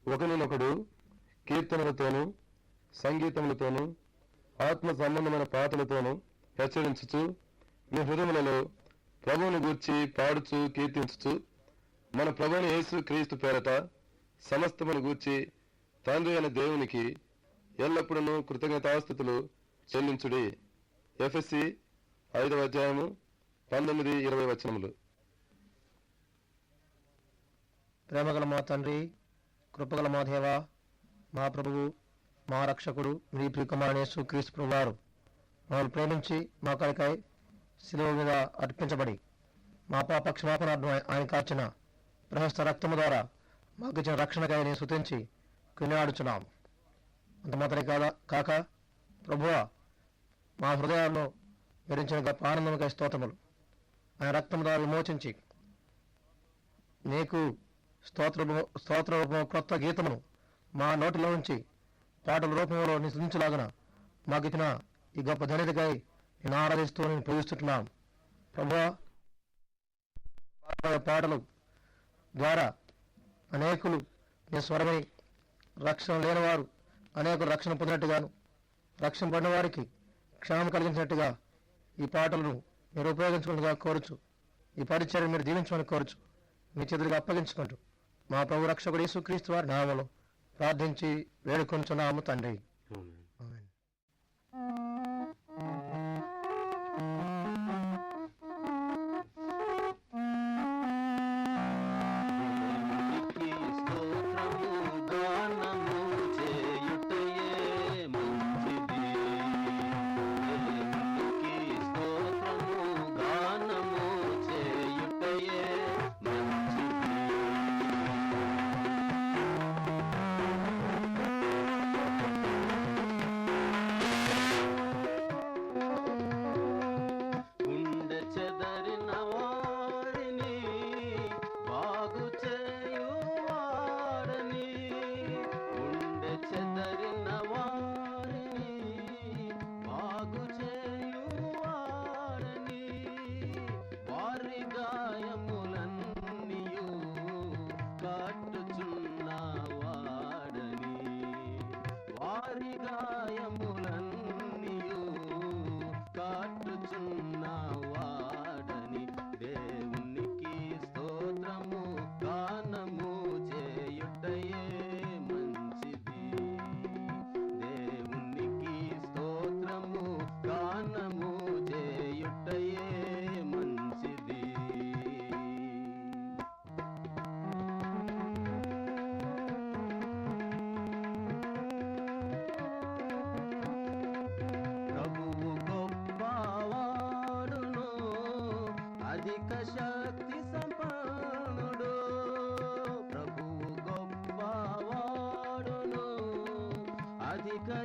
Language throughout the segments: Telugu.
ఒకరినొకడు కీర్తనలతోనూ సంగీతములతోనూ ఆత్మ సంబంధమైన పాటలతోనూ హెచ్చరించుచు మీ హృదయములలో ప్రభువుని గూర్చి పాడుచు కీర్తించుచు మన ప్రభువుని యేసు క్రీస్తు పేరట సమస్తమును గూర్చి తండ్రి అయిన దేవునికి ఎల్లప్పుడూ కృతజ్ఞతాస్తుతులు చెల్లించుడి. ఎఫెసీ 5వ అధ్యాయము 19-20 వచనములు. ప్రేమగల మా తండ్రి, కృపగల మా దేవ, మా ప్రభువు, మా రక్షకుడు, మీ ప్రియకుమారుని యేసు క్రీస్తు ప్రభువారు మమ్మల్ని ప్రేమించి మా కొరకై శిలువ మీద అర్పించబడి మా పాప క్షమాపణార్థం ఆయన కార్చిన ప్రహస్త రక్తము ద్వారా మాకు ఇచ్చిన రక్షణకై నేను స్తుతించి కొనియాడుచున్నాం. అంత మాత్రమే కాక ప్రభువా, మా హృదయాల్లో విరించిన గొప్ప ఆనందముకై స్తోత్రములు. ఆయన రక్తం ద్వారా విమోచించి నీకు స్తోత్ర రూపము క్రొత్త గీతమును మా నోటిలో నుంచి పాటల రూపంలో నిశ్చించలాగన మాకు ఇచ్చిన ఈ గొప్ప ధనికై నేను ఆరాధిస్తూ నేను పూజిస్తున్నాం. ప్రభువా, పాటలు ద్వారా అనేకులు నీ స్వరమై రక్షణ లేనివారు అనేకులు రక్షణ పొందినట్టుగాను, రక్షణ పడిన వారికి క్షేమం కలిగించినట్టుగా ఈ పాటలను మీరు ఉపయోగించుకున్నట్టుగా కోరుచు, ఈ పరిచర్యను మీరు దీవించమని కోరుచు, మీ చేతులకు అప్పగించుకుంటూ మా ప్రభు రక్షకుడు యేసుక్రీస్తు వారి నామములో ప్రార్థించి వేడుకొంచున్నాము తండ్రి. ఆమేన్.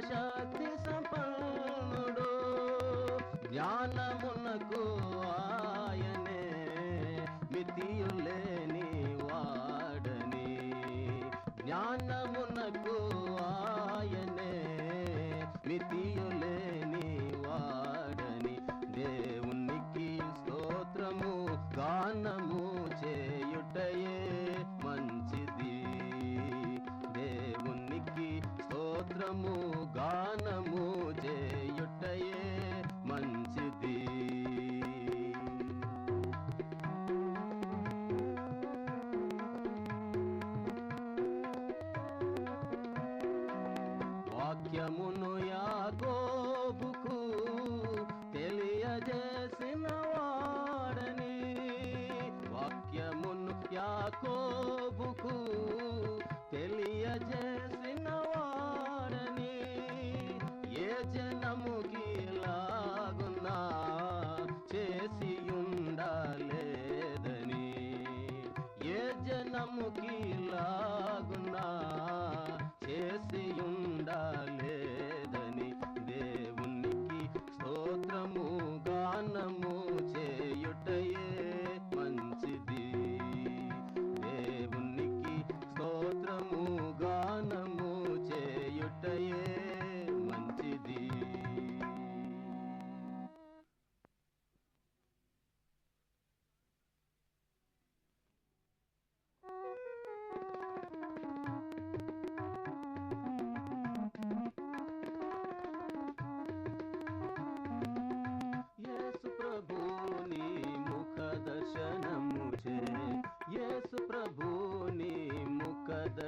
శక్తి సంపన్నుడు, జ్ఞానమునకు ఆయనే మితియులేని వాడని, జ్ఞానమునకు ఆయనే మితియులేని వాడని. దేవునికి స్తోత్రము గానము చేయుటయే మంచిది, దేవునికి స్తోత్రము గానము చేయుటయే మంచిది. వాక్యమును యాకోబుకు తెలియజేసిన వాడని, వాక్యమును యాకోబుకు తెలియజేసిన వాడని. ఏ జనముకి లాగున్నా చేసి ఉండలేదని, ఏ జనముకి లాగున్నా చేసి ఉండలేదని.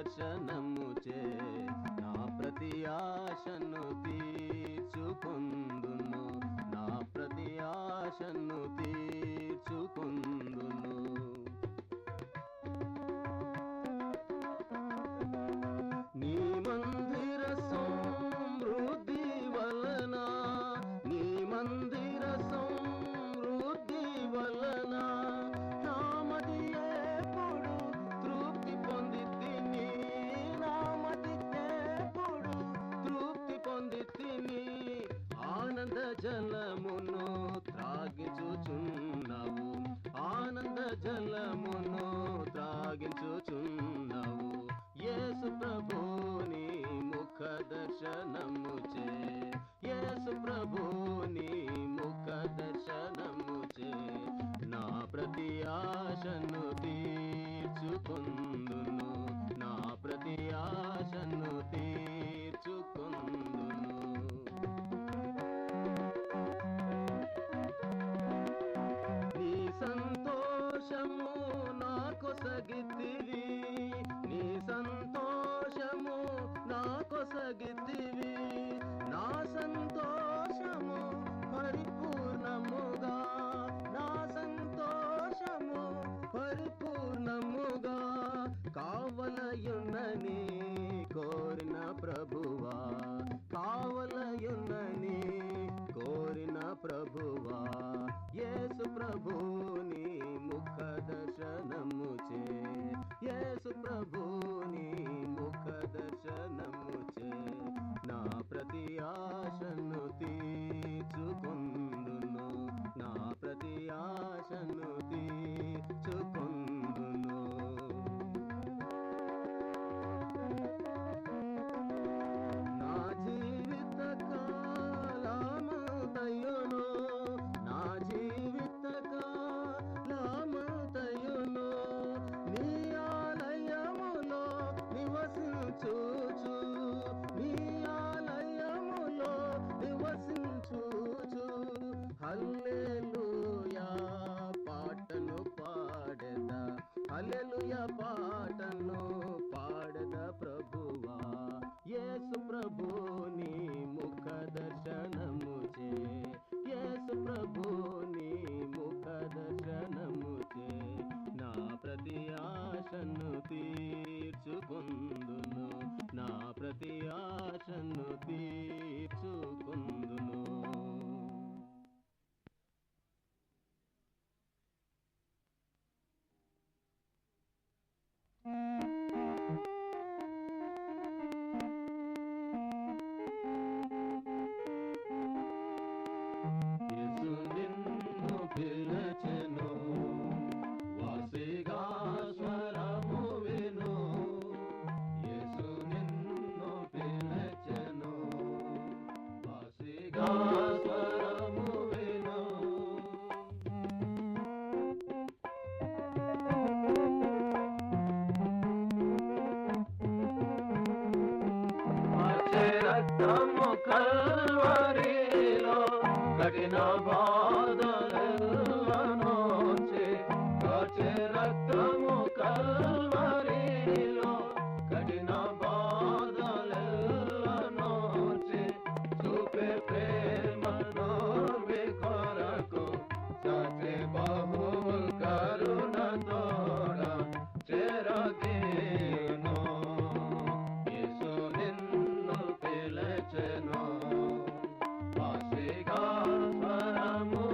దర్శనముచే నా ప్రతి ఆశను తీర్చుకొందును, నా ప్రతి ఆశను తీర్చుకొందును. నీ మందిర సమృద్ధి వలన, నీ మందిర సమృద్ధి వలన నామది ఎప్పుడు తృప్తి పొందితిని, నామది ఎప్పుడు తృప్తి పొందితిని. ఆనంద జలమును త్రాగించుచున్నావు, ఆనంద జలమును త్రాగించుచున్నావు. యేసు ప్రభుని ముఖ దర్శనముచే, యేసు ప్రభుని ముఖ దర్శనముచే నా ప్రతి ఆశను తీర్చుకొందును, నా ప్రతి ఆశను తీర్చుకొందును. నీ సంతోషము నా కొసగితివి, నీ సంతోషము నా కొసగితివి. నా సంతోషము పరిపూర్ణముగా, నా సంతోషము పరిపూర్ణముగా కావలయున్నని కోరిన ప్రభువా, కావలయున్నని కోరిన ప్రభువా. యేసు ప్రభుని ముఖ దర్శనముచే, యేసు ప్రభుని ముఖ దర్శనముచే నా ప్రతి ఆశను తీర్చుకొందును, నా ప్రతి ఆశను తీర్చుకొందును. నా జీవిత కాలమంతయును, నా జీవిత కాలమంతయును నీ ఆలయములో నివసించుచు, నీ ఆలయములో నివసించుచు. హల్లెలూయా పాటను పాడెదా, హల్లెలూయా పాటను పాడెదా ప్రభువా. యేసు ప్రభుని ముఖ దర్శనముచే, యేసు ప్రభుని ముఖ దర్శనముచే నా ప్రతి ఆశను తీర్చుకొందును, నా ప్రతి ఆశను తీర్చుకొందును. యేసు నిన్ను పిలిచెను, వాసిగా స్వరము విను. యేసు నిన్ను పిలిచెను, వాసిగా స్వరము విను. మార్చే రక్తము కల్వరిలో కఠిన బాధలెల్లనోచి, మార్చే రక్తము కల్వరిలో కఠిన బాధలెల్లనోచి, చూపే ప్రేమను కొరకు సాచే బహుల్ కరుణతోడ చెరగేను. యేసు నిన్ను పిలిచెను, వాసిగా స్వరము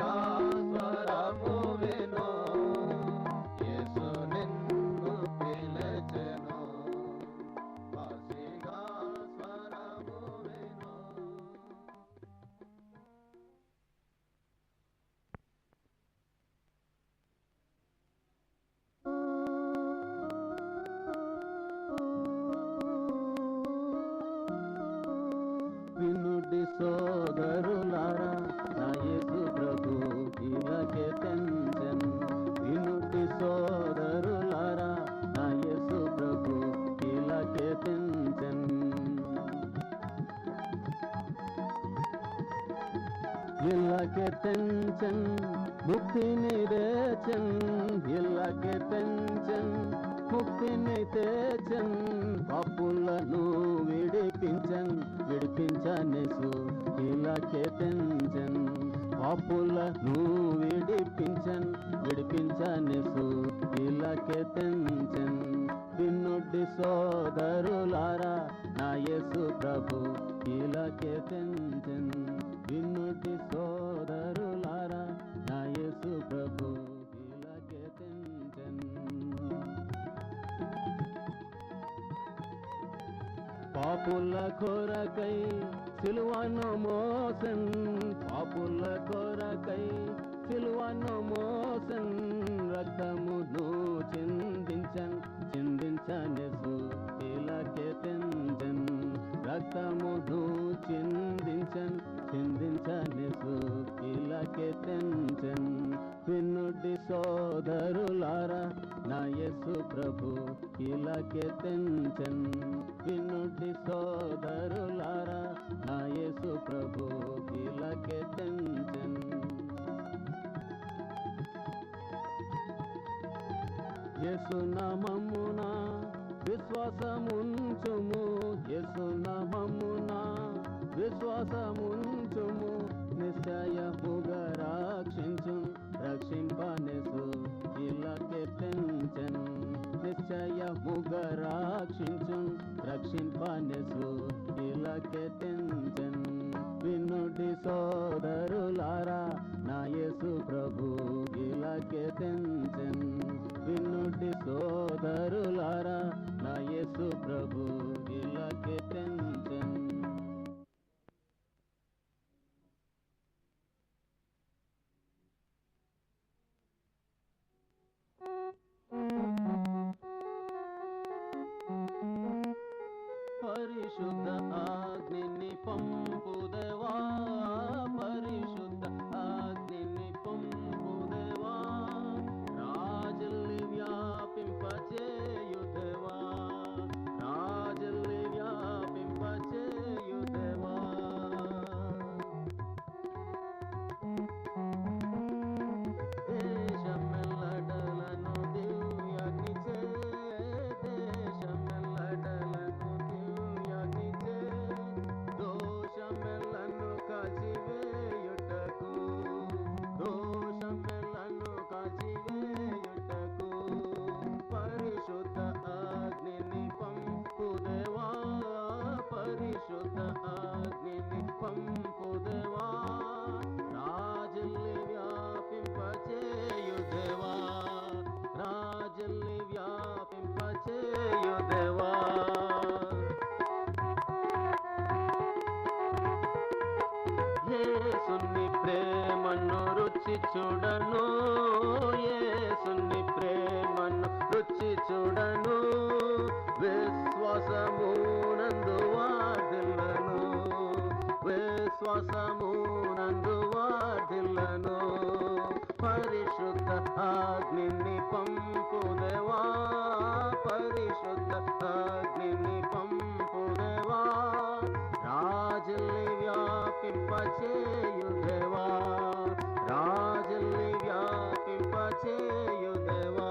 పాపిగా స్వరము విను, యేసు నిన్ను పిలిచెను. పాపిగా స్వరము విను. వినుడి సోదరులారా, నా యేసు ప్రభు ఇలాగే తెంచెన్. వినుడి సోదరులారా, నా యేసు ప్రభు ఇలాగే తెంచెన్. ఇలాగే తెంచెన్, ముక్తిని రేచెన్. ఇలాగే తెంచెన్, ముక్తిని తేచెన్. పాపులను విడిపించనేసు ఇలాగే తెంచెన్. పాపులను విడిపించనేసు ఇలాగే తెంచెన్. వినుడి సోదరులారా, నా యేసు ప్రభు ఇలాగే తెంచెన్. వినుడి సోదరులారా, నా యేసు ప్రభు ఇలాగే తెంచెన్. పాపుల కొరకై సిలువను మోసెన్. పాపుల కొరకై సిలువను మోసెన్. రక్తమును చిందించనేసు ఇలాగే తెంచెన్. రక్తమును చిందించనేసు ఇలాగే తెంచెన్. వినుడి సోదరులారా, నా యేసు ప్రభు ఇలాగే తెంచెన్. వినుడి సోదరులారా, నా యేసు ప్రభు ఇలాగే తెంచెన్. యేసు నామమున విశ్వాసముంచుము. యేసు నామమున విశ్వాసముంచుము. నిశ్చయముగా రక్షింపనేసు ఇలాగే తెంచెన్. నిశ్చయముగా రక్షింపనేసు ఇలాగే తెంచెన్. వినుడి సోదరులారా, నా యేసు ప్రభు ఇలాగే తెంచెన్. వినుడి సోదరులారా, నా యేసు ప్రభు ఇలాగే తెంచెన్. పరిశుద్ధ ఆజ్ఞని పంపుదేవా, పరిశుద్ధ ఆజ్ఞని పంపుదేవా. రాజల్ని వ్యాపింపచేయుదేవా, రాజల్ని వ్యాపింపచేయుదేవా. దేశమెల్లడలను దివ్యాగ్నిచే, దేశమెల్లడలను దివ్యాగ్నిచే. దోషమెల్లను కాచివేయుటకు, దోషమెల్లను కాచివేయుటకు. పరిశుద్ధ ఆజ్ఞని పంపుదేవా, పరిశుద్ధ ఆజ్ఞని పంపుదేవా. రాజల్ని వ్యాపింపచేయుదేవా, రాజల్ని వ్యాపింపచేయుదేవా. యేసుని ప్రేమను రుచి చూడను, యేసుని ప్రేమను రుచి చూడను. విశ్వాసమునందు వార్ధిల్లను, విశ్వాసమునందు వార్ధిల్లను. పరిశుద్ధ ఆజ్ఞని పంపుదేవా, పరిశుద్ధ ఆజ్ఞని పంపుదేవా. రాజల్ని వ్యాపింపచేయుదేవా, రాజల్ని వ్యాపింపచేయుదేవా.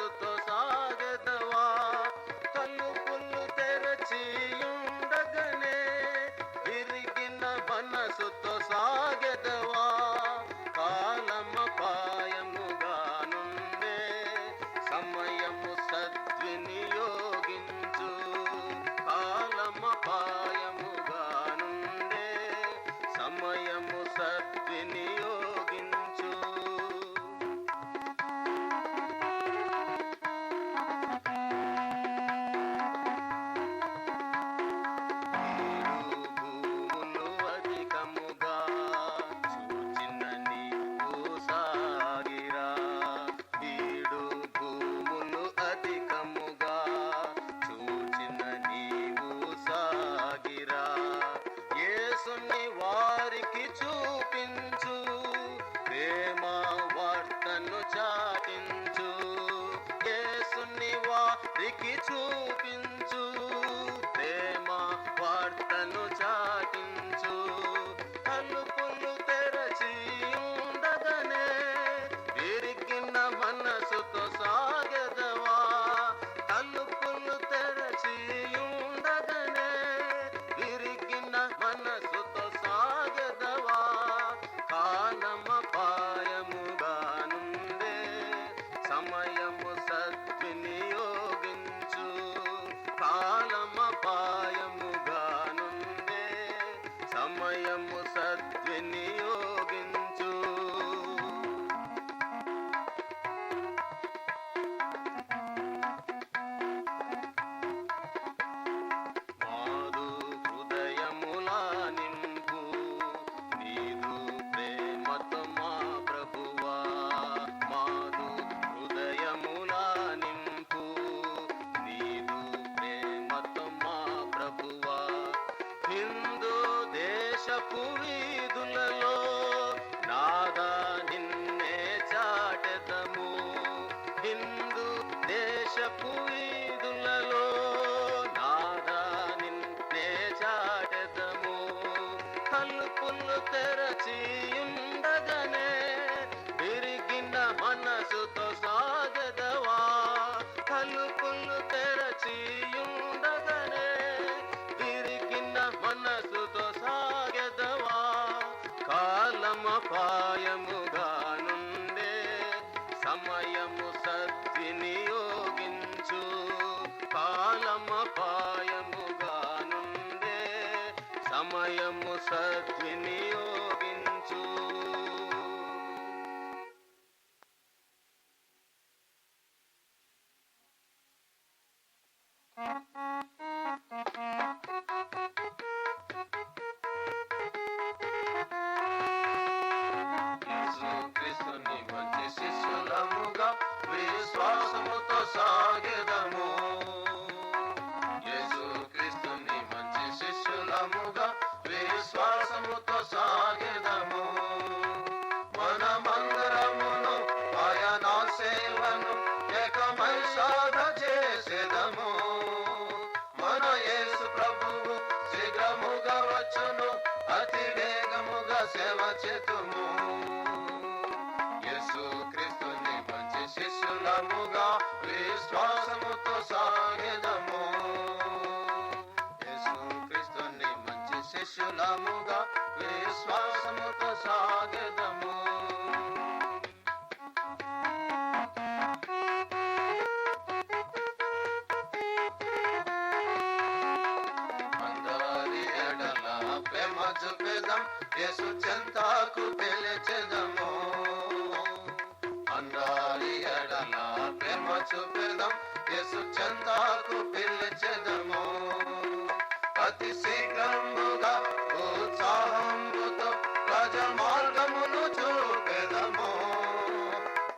మనసుతో సాగెదవా తలుపులు తెరచి ఉండగనే విరిగిన మనసుతో సాగెదవా కాలమపాయముగా నుండే సమయము సద్వినియోగించు కాలమపాయముగా నుండే సమయము సద్వినియోగించు భూములు అధికముగా చూచిన నీవు సాగిరా ఈడు భూములు అధికముగా చూచిన నీవు సాగిరా యేసుని వారికి చూపించు ప్రేమ వార్తను చాటించు యేసుని వారికి చూపించు ప్రేమ వార్తను చాటించు తలుపులు తెరచి ఉండగనే విరిగిన మనసుతో సాగెదవా తలుపులు తెరచి ఉండగనే విరిగిన మనసుతో సాగెదవా కాలమపాయముగా నుండే సమయము సద్వినియోగించు కాలమపాయముగా నుండే సమయము సద్వినియోగించు మారు హృదయములా నింపు నీదు ప్రేమతో మా ప్రభువా మారు హృదయములా నింపు నీదు ప్రేమతో మా ప్రభువా హిందూ దేశపు వీధులలో నాదా నిన్నే చాటెదము హిందూ దేశపు వీధులలో నాదా నిన్నే చాటెదము తలుపులు తెరచి ఉండగనే విరిగిన మనసుతో సాగెదవా తలుపులు తెరచి ఉండగనే విరిగిన మనసుతో సాగెదవా కాలమపాయముగా నుండే సమయము సద్వినియోగించు కాలమపాయముగా నుండే సమయము సద్వినియోగించు యేసుక్రీస్తుని మంచి శిష్యులముగా విశ్వాసముతో సాగెదము యేసుక్రీస్తుని మంచి శిష్యులముగా విశ్వాసముతో సాగెదము మనమందరమును ఆయన సేవను ఏకమై సాధ చేసెదము మన యేసు ప్రభువు శీఘ్రముగా వచ్చును అతి వేగముగా సేవ చేతుము యేసుక్రీస్తుని మంచి శిష్యులముగా విశ్వాసముతో సాగెదము యేసుక్రీస్తుని మంచి శిష్యులముగా విశ్వాసముతో సాగెదము అందరి ఎడల ప్రేమ చూపెదం యేసు చెంతకు పిలిచెదము అందరి ఎడల ప్రేమ చూపెదం యేసు చెంతకు పిలిచెదము అతి శీఘ్రముగా ఉత్సాహముతో రాజ మార్గమును చూపెదము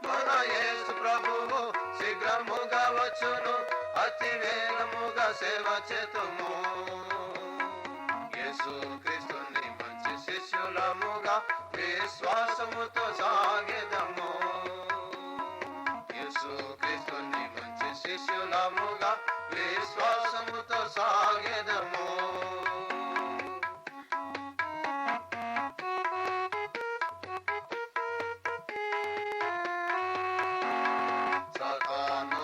మన యేసు ప్రభువు శీఘ్రముగా వచ్చును అతి వేగముగా సేవ చేతుము యేసుక్రీస్తుని మంచి శిష్యులముగా విశ్వాసముతో సాగెదము యేసుక్రీస్తుని మంచి శిష్యులముగా విశ్వాసముతో సాగెదము సాతాను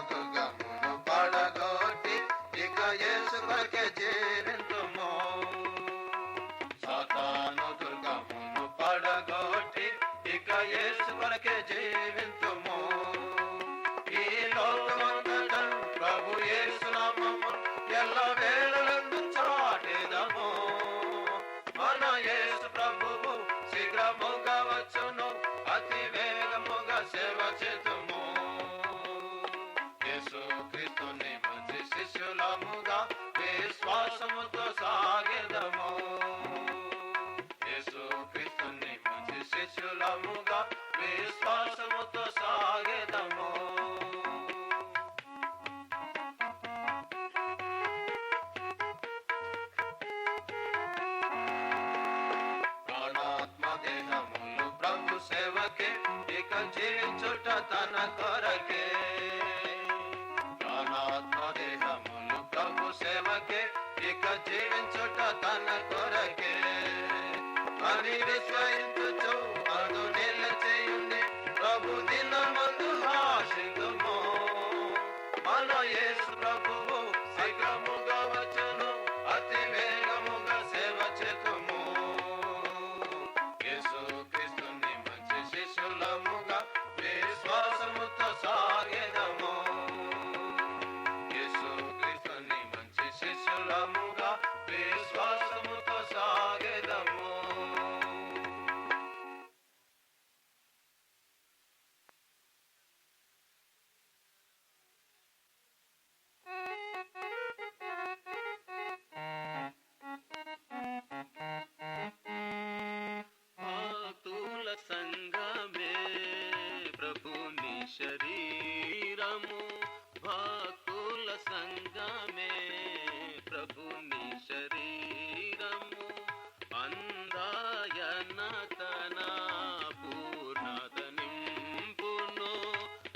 క్రీస్తుని మంచి శిష్యులముగా విశ్వాసముతో సాగెదము. యేసు క్రీస్తుని మంచి శిష్యులముగా విశ్వాసముతో సాగెదము. ప్రాణాత్మ దేహములు ప్రభు సేవకే, ఇక జీవించుట తన కొరకే. ప్రాణాత్మ దేహములు ప్రభు సేవకే, ఇక జీవించుట తన కొరకే. అని విశ్వయించుచు అదు నిలచేయుండి ప్రభు దినమందు ఆశిందుము. మన యేసు ప్రభువు శీఘ్రముగా వచ్చును, అతి వేగముగా సేవ చేతుము. యేసు క్రీస్తుని మంచి శిష్యులముగా విశ్వాసముతో సాగెదము. యేసు క్రీస్తుని మంచి శిష్యులముగా విశ్వాసముతో సాగెదము. భక్తుల సంగమే ప్రభుని శరీరము. భక్తుల సంగమే ప్రభుని శరీరము. అందాయన తన పూర్ణత నింపును.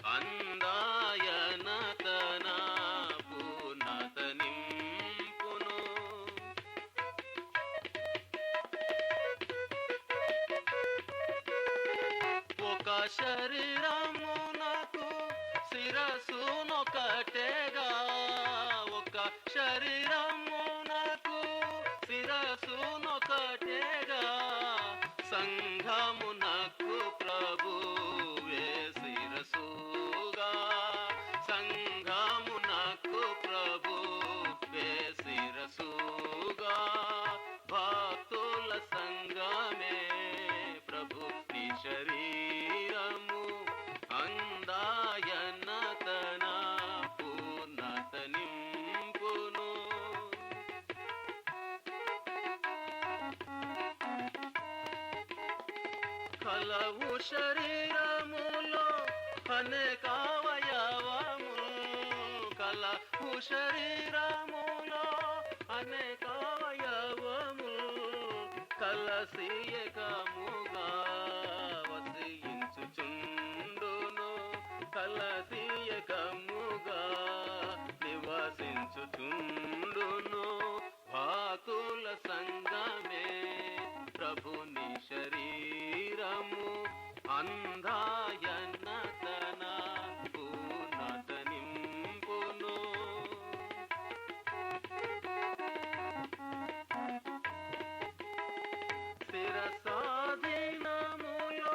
అందాయన తన పూర్ణత నింపును. ఒక శరీరమునకు శిరస్సునొకటేగా. ఒక శరీరమునకు శిరస్సునొకటేగా. సంఘమునకు ప్రభువే శిరస్సుగా. సంఘమునకు ప్రభువే శిరస్సుగా. భక్తుల సంఘమే ప్రభు నీ శరీరము. అందాయన తన పూర్ణత నింపును. కలవు శరీరములో అనేకావయవములు. కలవు శరీరములో అనేకావయవములు. కలసి ఏకముగా వసించుచుండును. కలసి ఏకముగా నివసించుచుండును. భక్తుల సంగమే ప్రభుని శరీరము. అందాయన తన పూర్ణత నింపును. శిరసాధీనములో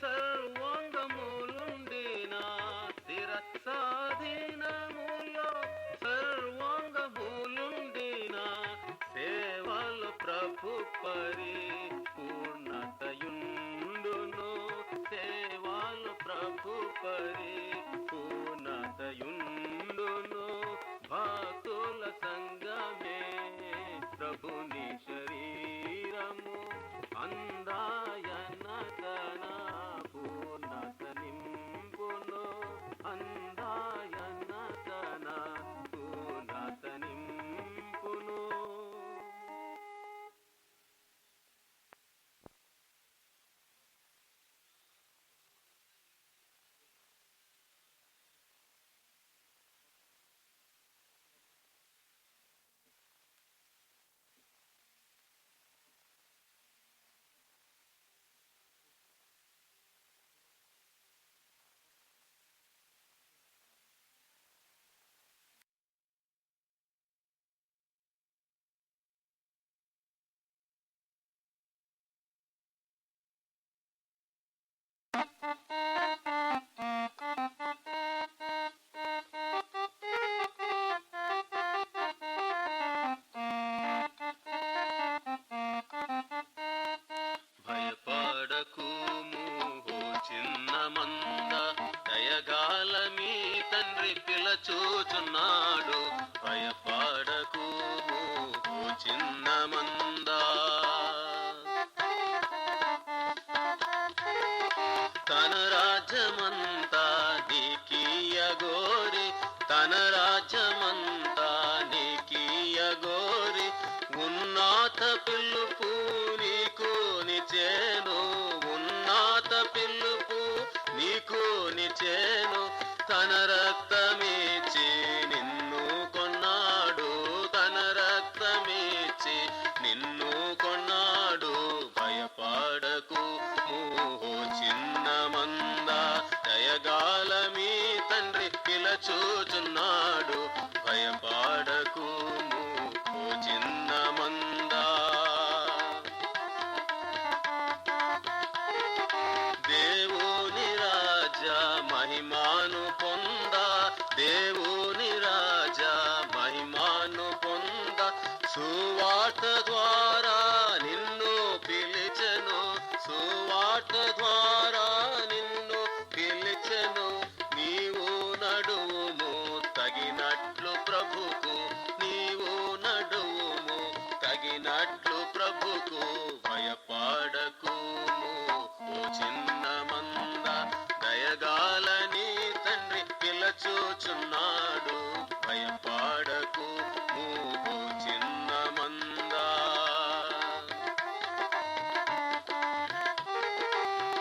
సర్వాంగములుండిన. శిరసాధీనములో సర్వాంగములుండిన. సేవలు ప్రభు పరిపూర్ణతయుండును. సేవలు ప్రభు పరిపూర్ణతయుండును. భక్తుల సంగమే ప్రభుని శరీరము. అందాయన తన పూర్ణత నింపును. అందాయన తన పూర్ణత నింపును. పిలచుచున్నాడు. భయపడకు ఓ చిన్న మందా. తన రాజ్యమంతా నీకియగోరి, తన రాజ్యమంతా నీకియగోరి, ఉన్నత పిలుపు నీకు నిచ్చెను, ఉన్నత పిలుపు నీకు నిచ్చెను. తన రక్తమిచ్చి నిన్ను కొన్నాడు, తన రక్తమిచ్చి నిన్ను కొన్నాడు. భయపడకు ఓ చిన్న మంద, దయగాల మీ తండ్రి పిలచుచున్నాడు. భయపడకు ఓ చిన్న మంద. దేవుని రాజా మహిమాను పొంద, దేవుని రాజా మహిమాను పొంద. సువార్త ద్వారా నిన్ను పిలిచెను, సువార్త ద్వారా నిన్ను పిలిచెను. నీవు నడువుము తగినట్లు ప్రభుకు, నీవు నడువుము తగినట్లు ప్రభుకు. భయపడకు ఓ చిన్న మంద, దయగాలని తండ్రి పిలచుచున్నాడు. భయపడకు ఓ చిన్న మంద.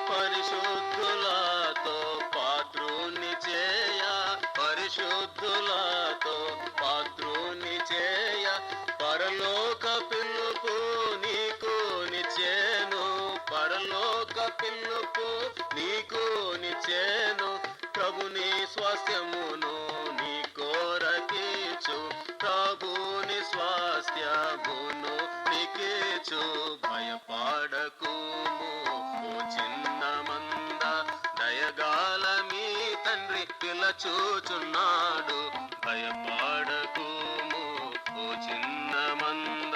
పరిశుద్ధులతో పాత్రుని చేయ, పరిశుద్ధులతో పాత్రుని చేయ. పరలోక పిలుపు నీకు నిచ్చెను, పరలోక పిలుపు నీకు నిచ్చెను. ప్రభుని స్వాస్థ్యమును నీ కోరకీచు, ప్రభుని స్వాస్థ్యమును నీకీచు. భయపడకు ఓ చిన్న మంద, దయగాల మీ తండ్రి పిలచుచున్నాడు. భయపడకు ఓ చిన్న మంద.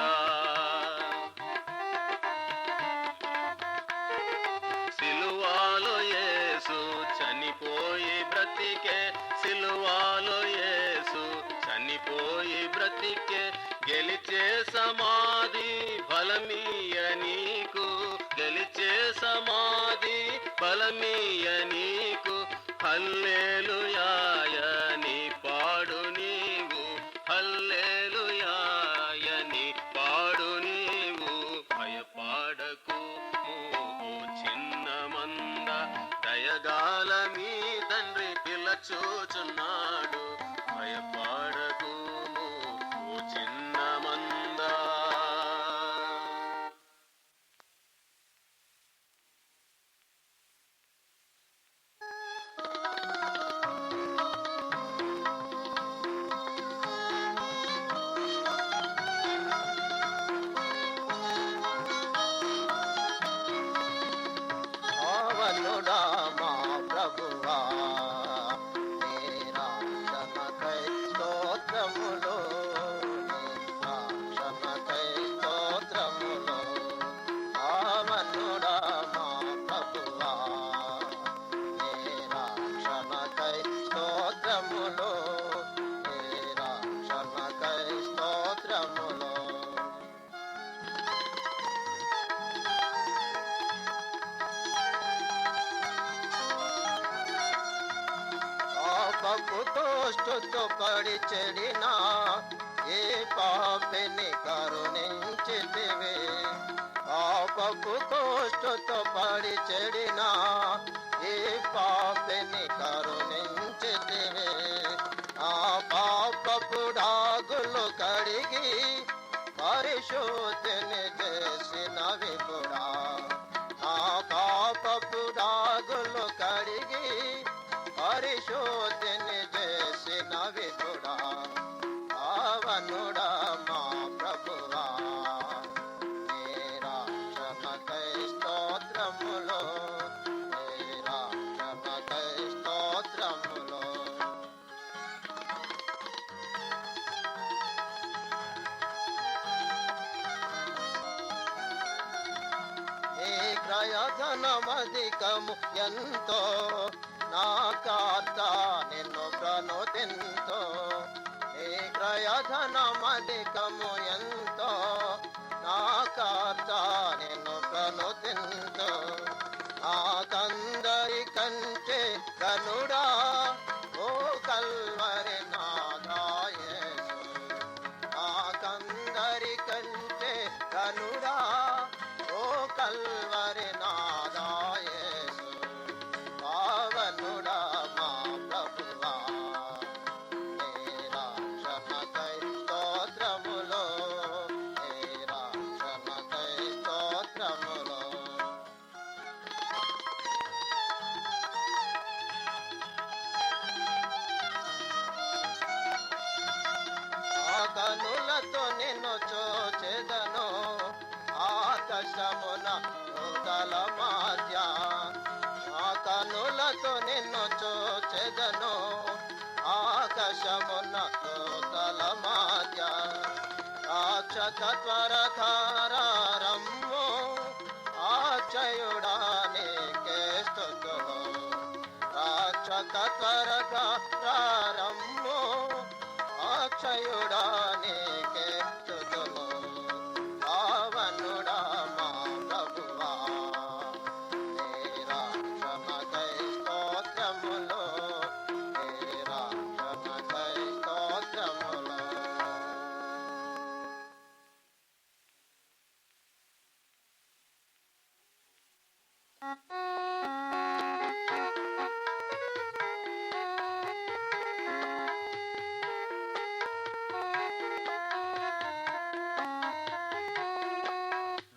సిలువాలో యేసు చనిపోయి బ్రతికే, సిలువాలో యేసు చనిపోయి బ్రతికే. గెలిచే సమాధి బలమీయ నీకు, గెలిచే సమాధి బలమీయ నీకు. హల్లెలూయాయని పాడు నీవు, హల్లెలూయాయని పాడు నీవు. భయపడకు ఓ చిన్న మంద, దయగాల మీ తండ్రి పిలచుచున్నాడు. భయపడకు ఓ చిన్న మంద. ఆవనుడా మా ప్రభువా, నీ రక్షణకై స్తోత్రములు, నీ రక్షణకై స్తోత్రములు. ఆవనుడా మా ప్రభువా, నీ రక్షణకై స్తోత్రములు, నీ రక్షణకై స్తోత్రములు. పాపపు దుష్టుతో పడి చెడినా ఏ పాపిని కరుణించితివి, పాపపు దుష్టుతో పడి చెడినా ఏ పాపిని కరుణించితివి. ఆ పాపపు డాగులు కడిగి పరిశుద్ధిని చేసినవి కూడా, ఆ పాపపు డాగులు కడిగి పరిశోధని చేసినవి కూడా. ఆవనుడా మా ప్రభువా, నీ రక్షణకై స్తోత్రములు, నీ రక్షణకై స్తోత్రములు. నీ క్రయధనమధికము ఎంతో, నా కర్త నిన్ను ప్రణుతింతో నీ క్రయధనమధికము ఎంతో నా కర్త నిన్ను ప్రణుతింతో నాకందరి కంటే కనుడా ఓ కల్వరి నాదాయేసు నాకందరి కంటే కనుడా ఓ కల్వరి నాదాయేసు పావనుడా మా ప్రభువా నీ రక్షణకై స్తోత్రములో నీ రక్షణకై స్తోత్రములో కనులతో నిన్ను చూచెదను ఆకాశమున దూతల మధ్య కనులతో నిన్ను చూచెదను ఆకాశమున దూతల మధ్య రాక్షక త్వరకారమ్ము ఆచయుడా నీకే స్తుతులు రాక్షక త్వరకారమ్ము అక్షయుడా నీకే స్తుతులు పావనుడా మా ప్రభువా నీ రక్షణకై స్తోత్రములు నీ రక్షణకై స్తోత్రములు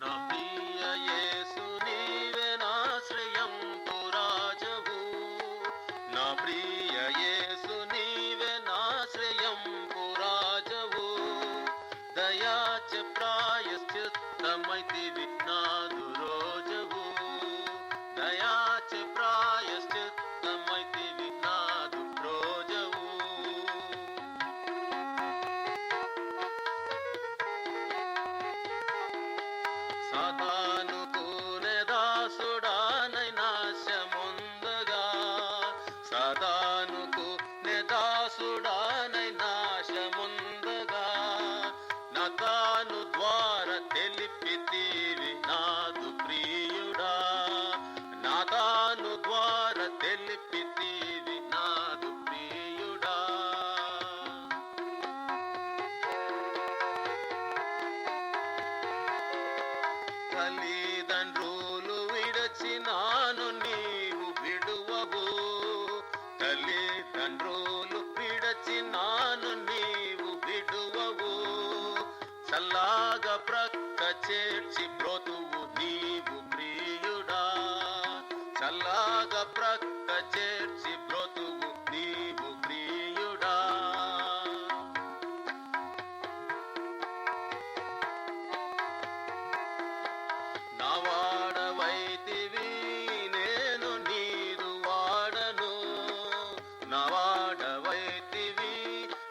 నా ప్రియ యేసు నీవే నాశ్రయం పురాజవు నా ప్రియ యేసు నీవే నాశ్రయం పురాజవు దయాచ ప్రాయశ్చిత్తమైతివి నాదు రోజవు దయాచ ప్రాయశ్చిత్తమైతివి నాదు రోజవు సాతానుకు నెదాసుడానై నాశముందగా సాతానుకు నెదాసుడానై నాశముందగా నా తాను ద్వార తెలిపితీవి నాదు ప్రియుడా నా తాను ద్వార తెలిపితీవి నాదు ప్రియుడా తల్లిదండ్రులు విడచినాను నీవు విడువవు తల్లిదండ్రులు విడచినాను నీవు విడువవు చల్లాగా ప్రక్క చేర్చి బ్రోతువు నీవు ప్రియుడా చల్లాగా ప్రక్క చేర్చి బ్రోతువు నీవు ప్రియుడా నా వాడవైతివి నేను నీదు వాడను నా వాడవైతివి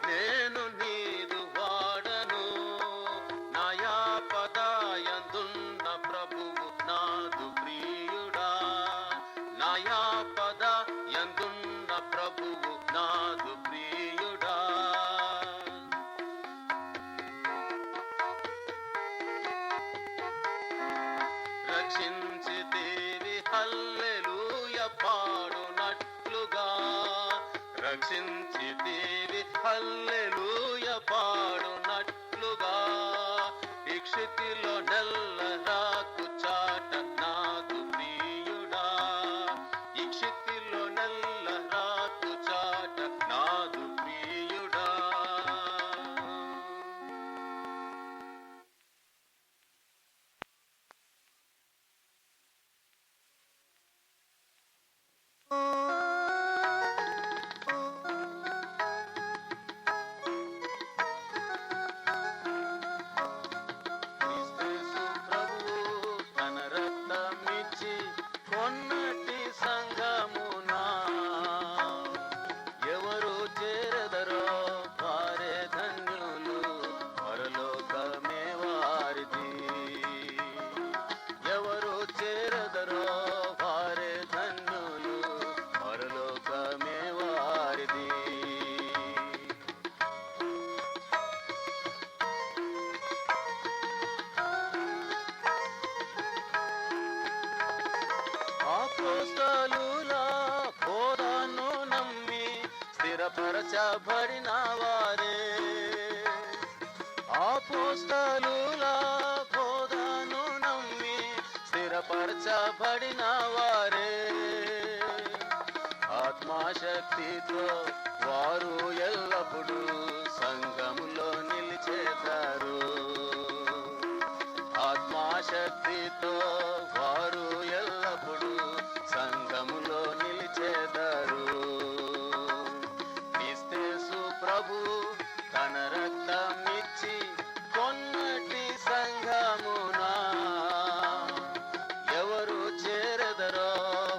నేను నీదు వాడను నా యాపదాయందున్న తన రక్తమిచ్చి కొన్నటి సంఘమునా ఎవరు చేరదరో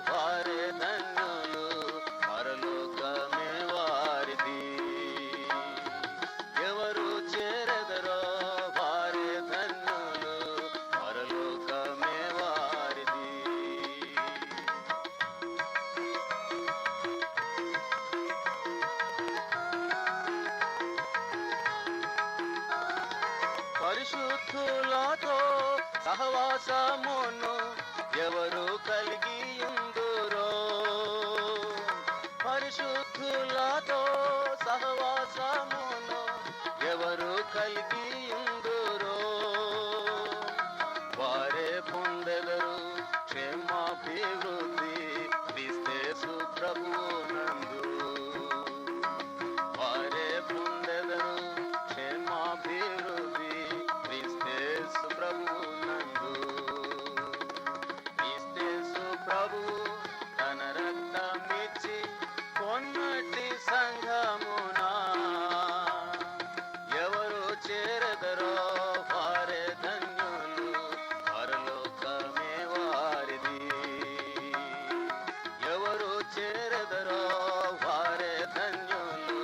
వారే ధన్యులు, పరలోకమే వారిది. ఎవరు చేరదరో వారే ధన్యులు, పరలోకమే వారిది. పరిశుద్ధులతో సహవాసమును ఎవరు కలిగి ఉందురో, పరిశుద్ధులతో సహవాసమును ఎవరు కలిగి ఉందురో వారే పొందెదరు క్షేమాభివృద్ధి క్రీస్తు ప్రభువునందు. వారే పొందెదరు క్షేమాభివృద్ధి క్రీస్తు ప్రభువునందు. క్రీస్తు ప్రభువు తన రక్తమిచ్చి కొన్నటి సంఘమునా ఎవరు చేరదరో వారే ధన్యులు, పరలోకమే వారిది. ఎవరు చేరదరో వారే ధన్యులు,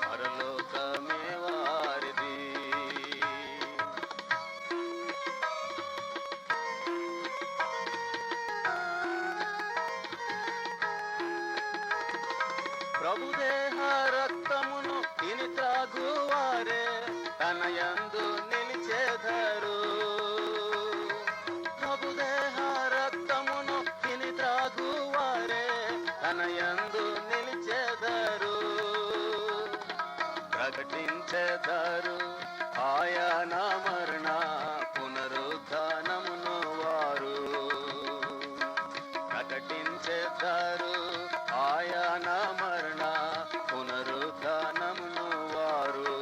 పరలోకమే వారిది. ప్రభుదేహ రక్తమును తిని త్రాగువారే తన యందు నిలిచెదరు. ప్రభుదేహ రక్తమును తిని త్రాగువారే తన యందు నిలిచెదరు. ప్రకటించెదరు ఆయన మరణ పునరుద్ధానమును వారు. ప్రకటించెదరు ఆయన మరణ పునరుద్ధానమును వారు.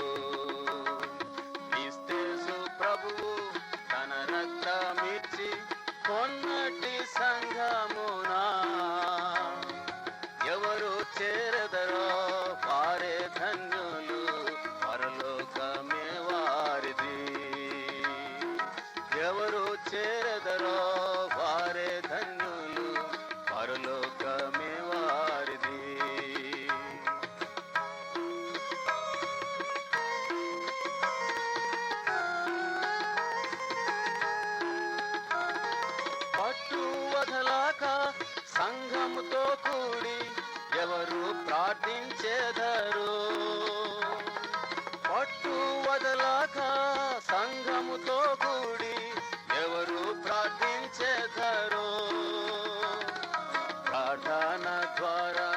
క్రీస్తు ప్రభువు తన రక్తమిచ్చి కొన్నటి సంఘమునా ఎవరు చేరదరో వారే ధన్యులు, పరలోకమే వారిది. ఎవరు చేరదరో వారే ధన్యులు, పరలోకమే వారిది. పట్టు వదలాక సంఘముతో కూడి ఎవరు ప్రార్థించెదరు. పట్టు వదలాక సంఘముతో కూడి ఎవరు ప్రార్థించెదరు. ప్రార్థన ద్వారా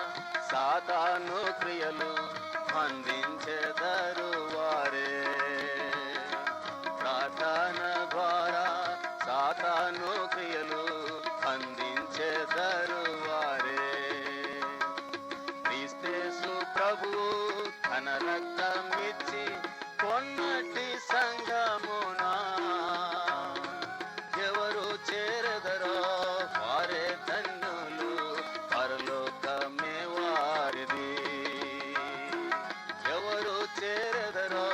సాతాను క్రియలు బంధించెదరు వారే. ప్రార్థన ద్వారా సాతాను క్రియలు బంధించెదరు వారే. క్రీస్తు ప్రభువు తన రక్తమిచ్చి కొన్నటి సంఘమునా ఎవరు చేరదరో వారే ధన్యులు, పరలోకమే వారిది. ఎవరు చేరదరో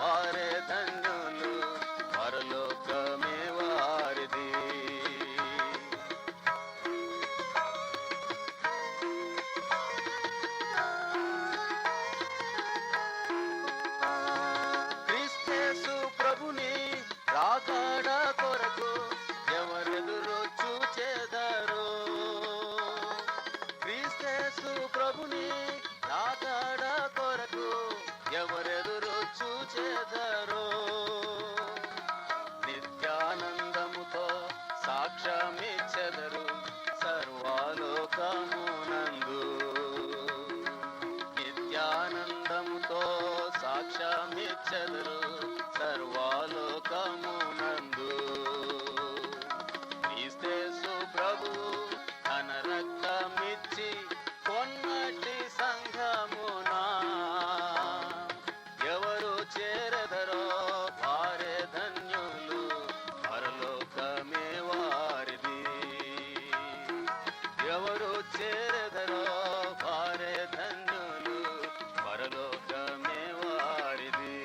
వారే ధన్యులు, పరలోకమే వారిది. క్రీస్తు ప్రభుని రాకడ కొరకు ఎవరెదురు చూచెదరు. క్రీస్తు ప్రభుని రాకడ కొరకు ఎవరెదురు చూచెదరు. నిత్యానందముతో సాక్ష్యమిచ్చెదరు సర్వలోకమునందు. నిత్యానందముతో సాక్ష్యమిచ్చెదరు సర్వలోకమునందు. క్రీస్తు ప్రభువు తన రక్తమిచ్చి కొన్నటి సంఘమునా ఎవరు చేరదరో వారే ధన్యులు, పరలోకమే వారిది. ఎవరు చేరదరో వారే ధన్యులు, పరలోకమే వారిది.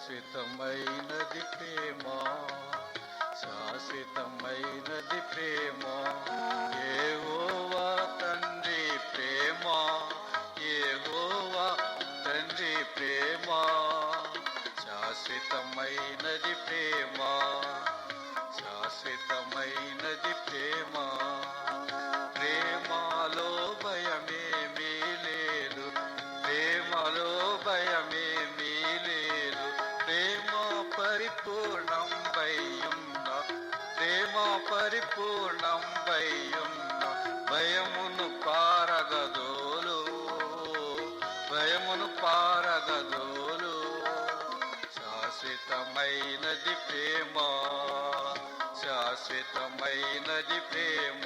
శాశ్వతమైనది ప్రేమ, శాశ్వతమైనది ప్రేమ, యెహోవా తండ్రి ప్రేమ, యెహోవా తండ్రి ప్రేమ, శాశ్వతమైనది ప్రేమ, శాశ్వతమైనది ప్రేమ. ప్రేమలో భయమేమీ లేదు, ప్రేమలో భయమేమీ లేదు, ప్రేమ పరిపూర్ణం వయ్యున్న, ప్రేమ పరిపూర్ణం వయ్యున్న, భయమును పారగదోలు, భయమును పారగదోలు. శాశ్వతమైనది ప్రేమ, శాశ్వతమైనది ప్రేమ.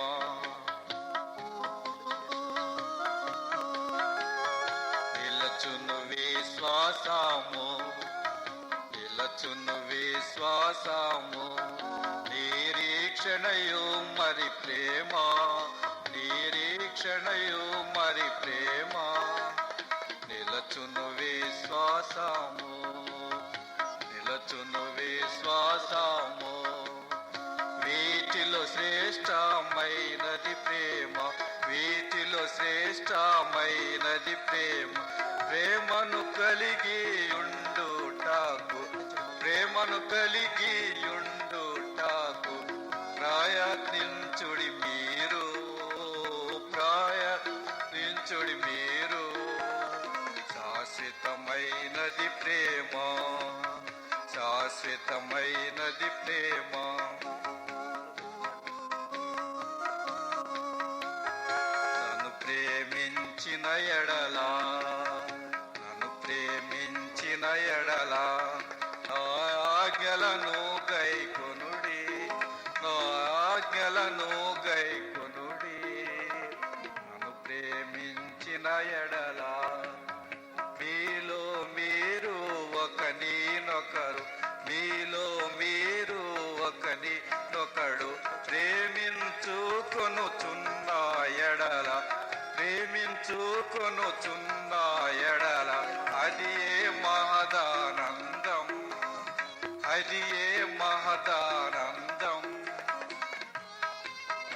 నిలచును విశ్వాసము, నిలచును విశ్వాసము, నిరీక్షణయు మరి ప్రేమ, నిరీక్షణయు మరి ప్రేమ. నిలచును విశ్వాసము, నిలచును విశ్వాసము, వీటిలో శ్రేష్టమైనది ప్రేమ, వీటిలో శ్రేష్టమైనది ప్రేమ. ప్రేమను కలిగి ఉండుటకు, ప్రేమను కలిగి ఉండుటకు ప్రయత్నించుడి మీరు, ప్రయత్నించుడి మీరు. శాశ్వతమైనది ప్రేమ, శాశ్వతమైనది ప్రేమ. నన్ను ప్రేమించిన ఎడలా, నన్ను ప్రేమించిన ఎడలా, నా ఆజ్ఞలను గైకొనుడి, నా ఆజ్ఞలను గైకొనుడి. నన్ను ప్రేమించిన ఎడలా, మీలో మీరు ఒకనినొకరు, మీలో మీరు ఒకనినొకడు ప్రేమించుకొనుచున్న ఎడల, ప్రేమించుకొనుచున్న ఎడల, అది ఏ మహదానందం, అది ఏ మహదానందం.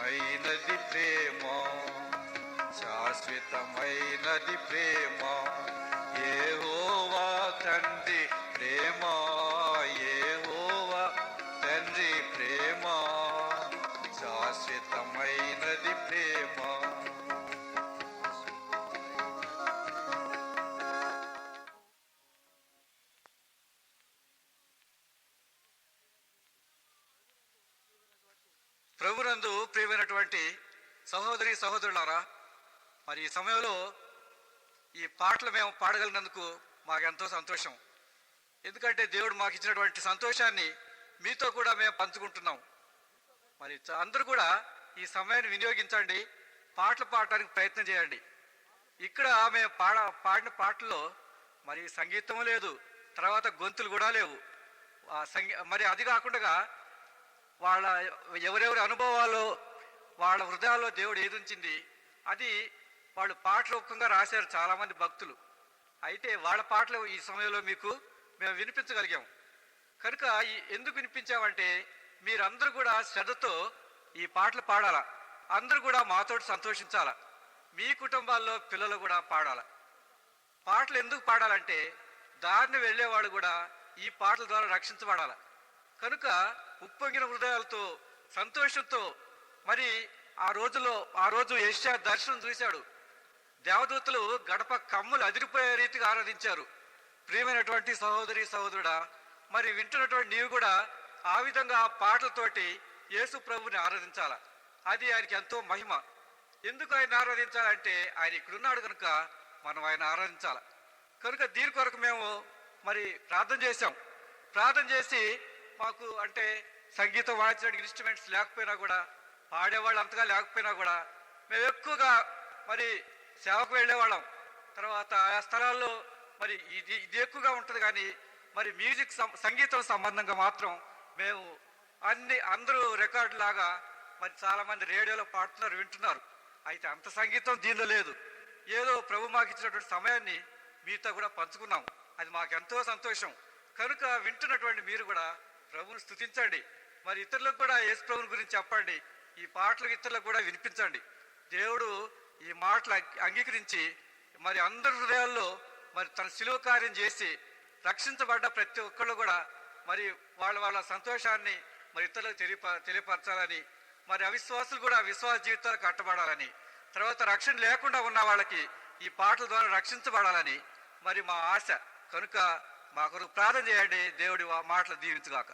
అయినది ప్రేమ, శాశ్వతమైనది ప్రేమ, యెహోవా తండ్రి ప్రేమ, యెహోవా తండ్రి ప్రేమ, శాశ్వతమైనది ప్రేమ. ప్రభునందు ప్రియమైనటువంటి సహోదరి సహోదరులారా, మరి ఈ సమయంలో ఈ పాటలు మేము పాడగలిగినందుకు మాకెంతో సంతోషం. ఎందుకంటే దేవుడు మాకు ఇచ్చినటువంటి సంతోషాన్ని మీతో కూడా మేము పంచుకుంటున్నాం. మరి అందరూ కూడా ఈ సమయాన్ని వినియోగించండి, పాటలు పాడటానికి ప్రయత్నం చేయండి. ఇక్కడ మేము పాడిన పాటల్లో మరి సంగీతం లేదు, తర్వాత గొంతులు కూడా లేవు. మరి అది కాకుండా వాళ్ళ ఎవరెవరి అనుభవాలు, వాళ్ళ హృదయాల్లో దేవుడు ఏది ఉంచింది అది వాళ్ళు పాటల రూపంగా రాశారు చాలామంది భక్తులు. అయితే వాళ్ళ పాటలు ఈ సమయంలో మీకు మేము వినిపించగలిగాం. కనుక ఎందుకు వినిపించామంటే మీరందరూ కూడా శ్రద్ధతో ఈ పాటలు పాడాలా, అందరూ కూడా మాతోటి సంతోషించాలా, మీ కుటుంబాల్లో పిల్లలు కూడా పాడాలా. పాటలు ఎందుకు పాడాలంటే దారిని వెళ్ళేవాడు కూడా ఈ పాటల ద్వారా రక్షించబడాల. కనుక ఉప్పొంగిన హృదయాలతో సంతోషంతో మరి ఆ రోజు యెషయా దర్శనం చూశాడు. దేవదూతలు గడప కమ్ములు అదిరిపోయే రీతిగా ఆరాధించారు. ప్రియమైనటువంటి సహోదరి సహోదరుడా, మరి వింటున్నటువంటి నీవు కూడా ఆ విధంగా ఆ పాటలతోటి యేసు ప్రభుని ఆరాధించాల. అది ఆయనకి ఎంతో మహిమ. ఎందుకు ఆయన ఆరాధించాలంటే ఆయన ఇక్కడున్నాడు కనుక మనం ఆయన ఆరాధించాల. కనుక దీని కొరకు మేము మరి ప్రార్థన చేశాం. ప్రార్థన చేసి మాకు అంటే సంగీతం వాయించడానికి ఇన్స్ట్రుమెంట్స్ లేకపోయినా కూడా, పాడేవాళ్ళు అంతగా లేకపోయినా కూడా మేము ఎక్కువగా మరి సేవకు వెళ్ళేవాళ్ళం. తర్వాత ఆ స్థలాల్లో మరి ఇది ఎక్కువగా ఉంటుంది. కానీ మరి మ్యూజిక్ సంగీతం సంబంధంగా మాత్రం మేము అందరూ రికార్డు లాగా మరి చాలామంది రేడియోలో పాడుతున్నారు, వింటున్నారు. అయితే అంత సంగీతం దీనిలో లేదు. ఏదో ప్రభు మాకు ఇచ్చినటువంటి సమయాన్ని మీతో కూడా పంచుకున్నాం. అది మాకు ఎంతో సంతోషం. కనుక వింటున్నటువంటి మీరు కూడా ప్రభువుని స్తుతించండి. మరి ఇతరులకు కూడా యేసు ప్రభుని గురించి చెప్పండి. ఈ పాటలు ఇతరులకు కూడా వినిపించండి. దేవుడు ఈ మాటలు అంగీకరించి మరి అందరి హృదయాల్లో మరి తన శిలువ కార్యం చేసి రక్షించబడ్డ ప్రతి ఒక్కళ్ళు కూడా మరి వాళ్ళ సంతోషాన్ని మరి ఇతరులకు తెలియపరచాలని, మరి అవిశ్వాసులు కూడా విశ్వాస జీవితాలు కట్టబడాలని, తర్వాత రక్షణ లేకుండా ఉన్న వాళ్ళకి ఈ పాటల ద్వారా రక్షించబడాలని మరి మా ఆశ. కనుక మా కొరకు ప్రార్థన చేయండి. దేవుడి మాటలు దీవించుగాక.